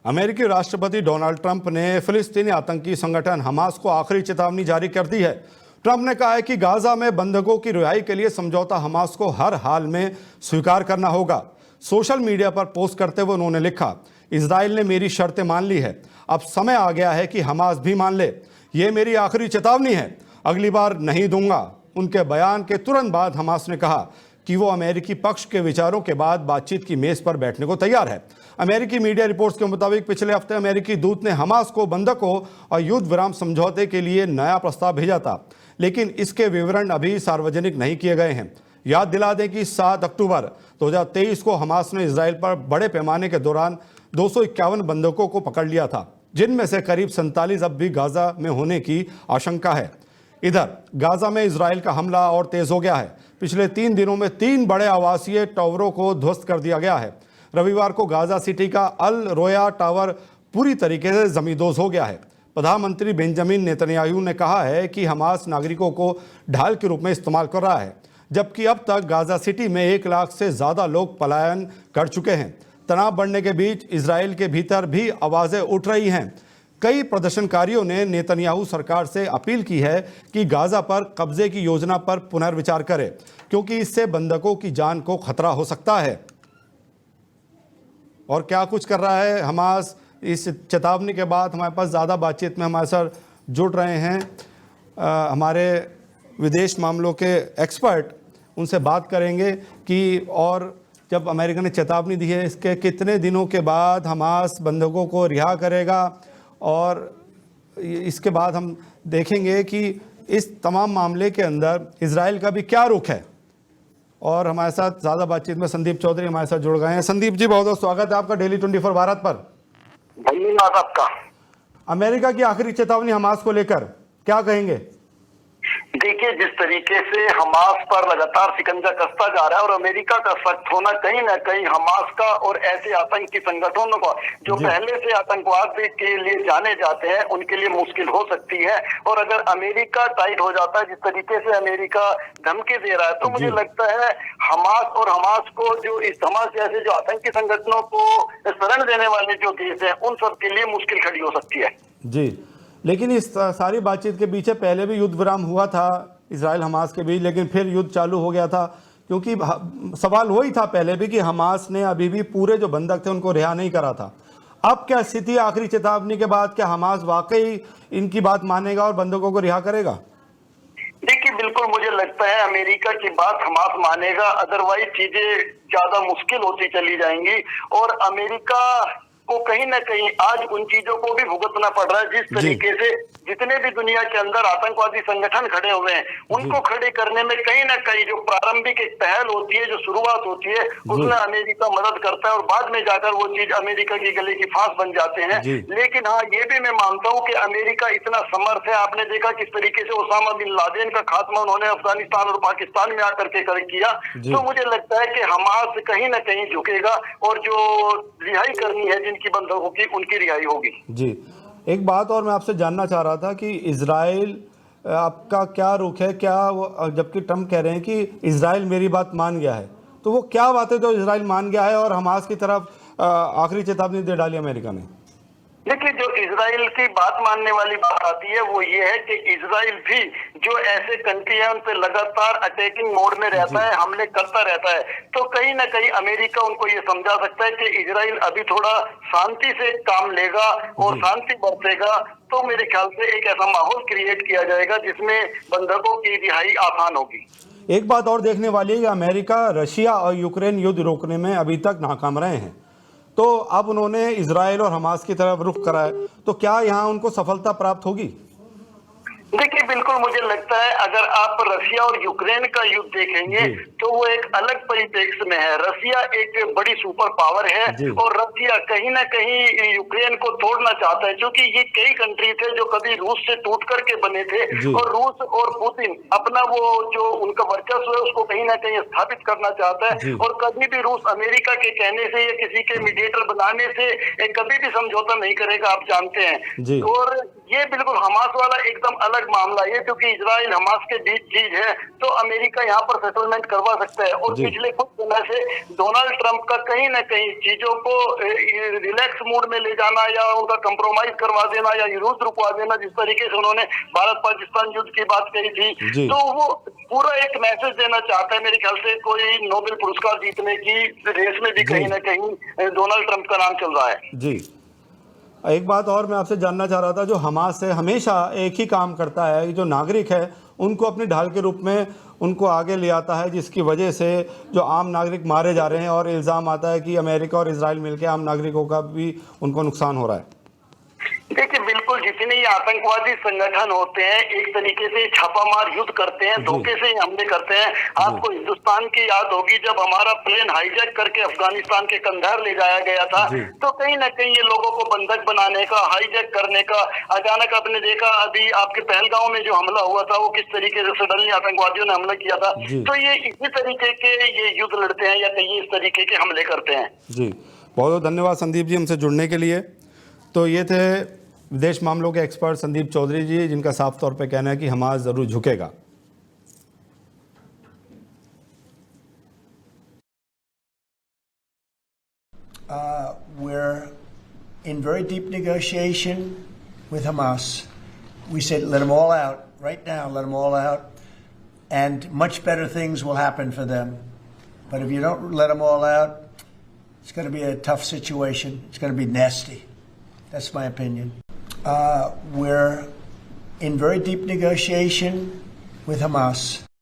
अमेरिकी राष्ट्रपति Donald Trump ने फिलिस्तीनी आतंकी संगठन हमास को आखिरी चेतावनी जारी कर दी है। ट्रंप ने कहा है कि गाजा में बंधकों की रिहाई के लिए समझौता हमास को हर हाल में स्वीकार करना होगा। सोशल मीडिया पर पोस्ट करते हुए उन्होंने लिखा, इजराइल ने मेरी शर्तें मान ली है, अब समय आ गया है कि हमास भी मान ले। ये मेरी आखिरी चेतावनी है, अगली बार नहीं दूंगा। उनके बयान के तुरंत बाद हमास ने कहा कि वो अमेरिकी पक्ष के विचारों के बाद बातचीत की मेज पर बैठने को तैयार है। अमेरिकी मीडिया रिपोर्ट्स के मुताबिक पिछले हफ्ते अमेरिकी दूत ने हमास को बंधकों और युद्ध विराम समझौते के लिए नया प्रस्ताव भेजा था, लेकिन इसके विवरण अभी सार्वजनिक नहीं किए गए हैं। याद दिला दें कि 7 अक्टूबर 2023 को हमास ने इसराइल पर बड़े पैमाने के दौरान 251 बंधकों को पकड़ लिया था, जिनमें से करीब 47 अब भी गाजा में होने की आशंका है। इधर गाजा में इसराइल का हमला और तेज हो गया है। पिछले 3 दिनों में 3 बड़े आवासीय टावरों को ध्वस्त कर दिया गया है। रविवार को गाजा सिटी का अल रोया टावर पूरी तरीके से जमींदोज हो गया है। प्रधानमंत्री बेंजामिन नेतन्याहू ने कहा है कि हमास नागरिकों को ढाल के रूप में इस्तेमाल कर रहा है, जबकि अब तक गाजा सिटी में 1 लाख से ज़्यादा लोग पलायन कर चुके हैं। तनाव बढ़ने के बीच इसराइल के भीतर भी आवाज़ें उठ रही हैं। कई प्रदर्शनकारियों ने नेतन्याहू सरकार से अपील की है कि गाजा पर कब्जे की योजना पर पुनर्विचार करे, क्योंकि इससे बंधकों की जान को खतरा हो सकता है। और क्या कुछ कर रहा है हमास, इस चेतावनी के बाद हमारे पास ज़्यादा बातचीत में हमारे साथ जुड़ रहे हैं हमारे विदेश मामलों के एक्सपर्ट। उनसे बात करेंगे कि और जब अमेरिका ने चेतावनी दी है, इसके कितने दिनों के बाद हमास बंधकों को रिहा करेगा, और इसके बाद हम देखेंगे कि इस तमाम मामले के अंदर इजराइल का भी क्या रुख है। और हमारे साथ ज़्यादा बातचीत में संदीप चौधरी हमारे साथ जुड़ गए हैं। संदीप जी, बहुत बहुत स्वागत है आपका डेली 24 भारत पर। धन्यवाद आपका। अमेरिका की आखिरी चेतावनी हमास को लेकर क्या कहेंगे? देखिए, जिस तरीके से हमास पर लगातार शिकंजा कसता जा रहा है और अमेरिका का सख्त होना कहीं ना कहीं हमास का और ऐसे आतंकी संगठनों का जो पहले से आतंकवाद के लिए जाने जाते हैं उनके लिए मुश्किल हो सकती है। और अगर अमेरिका टाइट हो जाता है, जिस तरीके से अमेरिका धमकी दे रहा है, तो मुझे लगता है हमास को जो इस हमास जैसे जो आतंकी संगठनों को शरण देने वाले जो देश है उन सब के लिए मुश्किल खड़ी हो सकती है। जी, लेकिन इस सारी बातचीत के पीछे पहले भी युद्ध विराम हुआ था इजराइल हमास के बीच, लेकिन फिर युद्ध चालू हो गया था, क्योंकि सवाल वही था पहले भी कि हमास ने अभी भी पूरे जो बंधक थे उनको रिहा नहीं करा था। अब क्या स्थिति आखिरी चेतावनी के बाद, क्या हमास वाकई इनकी बात मानेगा और बंधकों को रिहा करेगा? देखिए, बिल्कुल मुझे लगता है अमेरिका की बात हमास मानेगा, अदरवाइज चीजें ज्यादा मुश्किल होती चली जाएंगी। और अमेरिका को कहीं ना कहीं आज उन चीजों को भी भुगतना पड़ रहा है, जिस तरीके से जितने भी दुनिया के अंदर आतंकवादी संगठन खड़े हुए हैं उनको खड़े करने में कहीं ना कहीं जो प्रारंभिक एक पहल होती है, जो शुरुआत होती है, उसमें अमेरिका मदद करता है और बाद में जाकर वो चीज अमेरिका की गले की फांस बन जाते हैं। लेकिन हाँ, ये भी मैं मानता हूँ कि अमेरिका इतना समर्थ है। आपने देखा किस तरीके से ओसामा बिन लादेन का खात्मा उन्होंने अफगानिस्तान और पाकिस्तान में आकर के किया। तो मुझे लगता है कि हमास कहीं ना कहीं झुकेगा और जो रिहाई करनी है जिनकी बंधकों की, उनकी रिहाई होगी। जी, एक बात और मैं आपसे जानना चाह रहा था कि इजराइल आपका क्या रुख है, क्या वो, जबकि ट्रंप कह रहे हैं कि इजराइल मेरी बात मान गया है, तो वो क्या बातें जो इजराइल मान गया है और हमास की तरफ आखिरी चेतावनी दे डाली अमेरिका ने? देखिए, जो इजराइल की बात मानने वाली बात आती है वो ये है कि इजराइल भी जो ऐसे कंट्री है उन पे लगातार अटैकिंग मोड में रहता है, हमले करता रहता है। तो कहीं ना कहीं अमेरिका उनको ये समझा सकता है कि इजराइल अभी थोड़ा शांति से काम लेगा और शांति बरतेगा, तो मेरे ख्याल से एक ऐसा माहौल क्रिएट किया जाएगा जिसमें बंधकों की रिहाई आसान होगी। एक बात और देखने वाली है कि अमेरिका रशिया और यूक्रेन युद्ध रोकने में अभी तक नाकाम रहे हैं, तो अब उन्होंने इजराइल और हमास की तरफ रुख करा है, तो क्या यहाँ उनको सफलता प्राप्त होगी? देखिए, बिल्कुल मुझे लगता है अगर आप रशिया और यूक्रेन का युद्ध देखेंगे तो वो एक अलग परिप्रेक्ष्य में है। रशिया एक बड़ी सुपर पावर है और रशिया कहीं ना कहीं यूक्रेन को तोड़ना चाहता है, क्योंकि ये कई कंट्री थे जो कभी रूस से टूट करके बने थे और रूस और पुतिन अपना वो जो उनका वर्चस्व है उसको कहीं ना कहीं स्थापित करना चाहता है। और कभी भी रूस अमेरिका के कहने से या किसी के मीडिएटर बनाने से कभी भी समझौता नहीं करेगा, आप जानते हैं। और ये बिल्कुल हमास वाला एकदम अलग मामला है, क्योंकि इजराइल हमास के बीच चीज है, तो अमेरिका यहाँ पर सेटलमेंट करवा सकता है। और जी। पिछले कुछ समय से डोनाल्ड ट्रंप का कहीं ना कहीं चीजों को रिलैक्स मूड में ले जाना या उनका कंप्रोमाइज करवा देना या युद्ध रुकवा देना, जिस तरीके से उन्होंने भारत पाकिस्तान युद्ध की बात कही थी, जी। तो वो पूरा एक मैसेज देना चाहता है मेरे ख्याल से। कोई नोबेल पुरस्कार जीतने की रेस में भी जी। कहीं ना कहीं डोनाल्ड ट्रंप का नाम चल रहा है। जी, एक बात और मैं आपसे जानना चाह रहा था, जो हमास है हमेशा एक ही काम करता है कि जो नागरिक है उनको अपनी ढाल के रूप में उनको आगे ले आता है, जिसकी वजह से जो आम नागरिक मारे जा रहे हैं और इल्ज़ाम आता है कि अमेरिका और इजराइल मिलकर आम नागरिकों का भी उनको नुकसान हो रहा है। देखिए, बिल्कुल जितने ये आतंकवादी संगठन होते हैं एक तरीके से छापामार युद्ध करते हैं, धोखे से हमले करते हैं। आपको हिंदुस्तान की याद होगी जब हमारा प्लेन हाईजैक करके अफगानिस्तान के कंधार ले जाया गया था, तो कहीं ना कहीं ये लोगों को बंधक बनाने का, हाईजैक करने का, अचानक आपने देखा अभी आपके पहलगांव में जो हमला हुआ था वो किस तरीके से सडनली आतंकवादियों ने हमला किया था। तो ये इसी तरीके के ये युद्ध लड़ते हैं या कहीं इस तरीके के हमले करते हैं। जी, बहुत बहुत धन्यवाद संदीप जी हमसे जुड़ने के लिए। तो ये थे विदेश मामलों के एक्सपर्ट संदीप चौधरी जी, जिनका साफ तौर पे कहना है कि हमास ज़रूर झुकेगा। We're in very deep negotiation with Hamas. We said let them all out right now, let them all out, and much better things will happen for them. But if you don't let them all out, it's going to be a tough situation. It's going to be nasty. That's my opinion. We're in very deep negotiation with Hamas.